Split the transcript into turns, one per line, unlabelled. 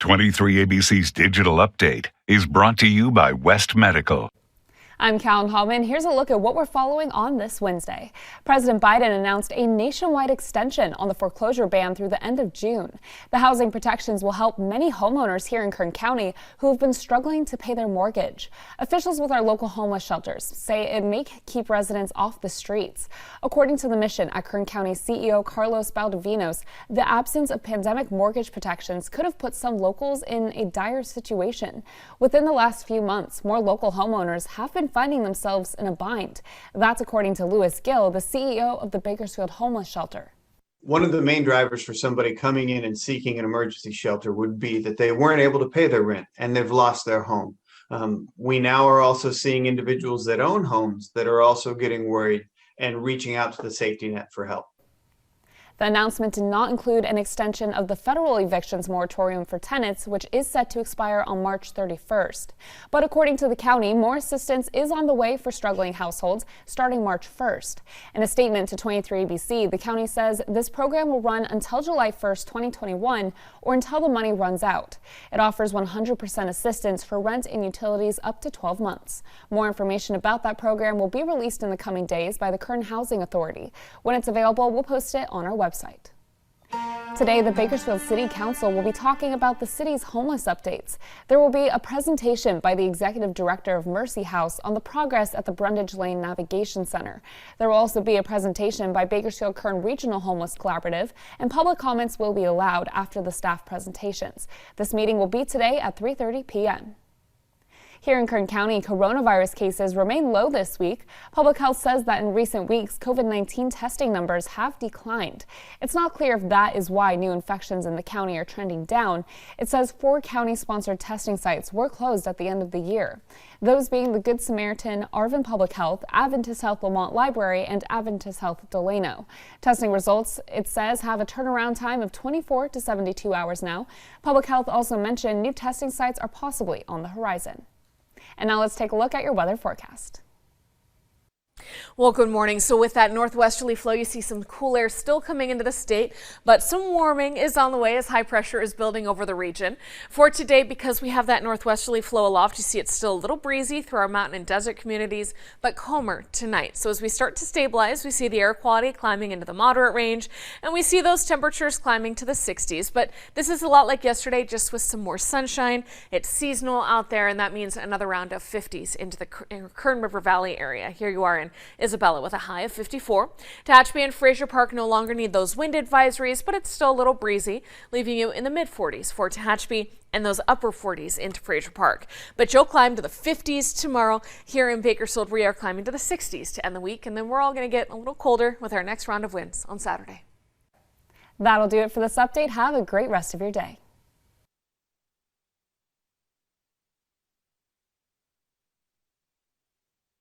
23ABC's Digital Update is brought to you by West Medical.
I'm Callan Hallman. Here's a look at what we're following on this Wednesday. President Biden announced a nationwide extension on the foreclosure ban through the end of June. The housing protections will help many homeowners here in Kern County who have been struggling to pay their mortgage. Officials with our local homeless shelters say it may keep residents off the streets. According to the mission at Kern County CEO Carlos Baldovinos, the absence of pandemic mortgage protections could have put some locals in a dire situation. Within the last few months, more local homeowners have been finding themselves in a bind. That's according to Lewis Gill, the CEO of the Bakersfield Homeless Shelter.
One of the main drivers for somebody coming in and seeking an emergency shelter would be that they weren't able to pay their rent and they've lost their home. We now are also seeing individuals that own homes that are also getting worried and reaching out to the safety net for help.
The announcement did not include an extension of the federal evictions moratorium for tenants, which is set to expire on March 31st. But according to the county, more assistance is on the way for struggling households starting March 1st. In a statement to 23ABC, the county says this program will run until July 1st, 2021, or until the money runs out. It offers 100% assistance for rent and utilities up to 12 months. More information about that program will be released in the coming days by the Kern Housing Authority. When it's available, we'll post it on our website. Today, the Bakersfield City Council will be talking about the city's homeless updates. There will be a presentation by the executive director of Mercy House on the progress at the Brundage Lane Navigation Center. There will also be a presentation by Bakersfield Kern Regional Homeless Collaborative, and public comments will be allowed after the staff presentations. This meeting will be today at 3:30 p.m. Here in Kern County, coronavirus cases remain low this week. Public Health says that in recent weeks, COVID-19 testing numbers have declined. It's not clear if that is why new infections in the county are trending down. It says 4 county-sponsored testing sites were closed at the end of the year. Those being the Good Samaritan, Arvin Public Health, Adventist Health Lamont Library, and Adventist Health Delano. Testing results, it says, have a turnaround time of 24 to 72 hours now. Public Health also mentioned new testing sites are possibly on the horizon. And now let's take a look at your weather forecast.
Well, good morning. So with that northwesterly flow, you see some cool air still coming into the state, but some warming is on the way as high pressure is building over the region. For today, because we have that northwesterly flow aloft, you see it's still a little breezy through our mountain and desert communities, but calmer tonight. So as we start to stabilize, we see the air quality climbing into the moderate range, and we see those temperatures climbing to the 60s. But this is a lot like yesterday, just with some more sunshine. It's seasonal out there, and that means another round of 50s into the Kern River Valley area. Here you are in Isabella with a high of 54. Tehachapi and Fraser Park no longer need those wind advisories, but it's still a little breezy, leaving you in the mid-40s for Tehachapi and those upper 40s into Fraser Park. But you'll climb to the 50s tomorrow. Here in Bakersfield, we are climbing to the 60s to end the week, and then we're all going to get a little colder with our next round of winds on Saturday.
That'll do it for this update. Have a great rest of your day.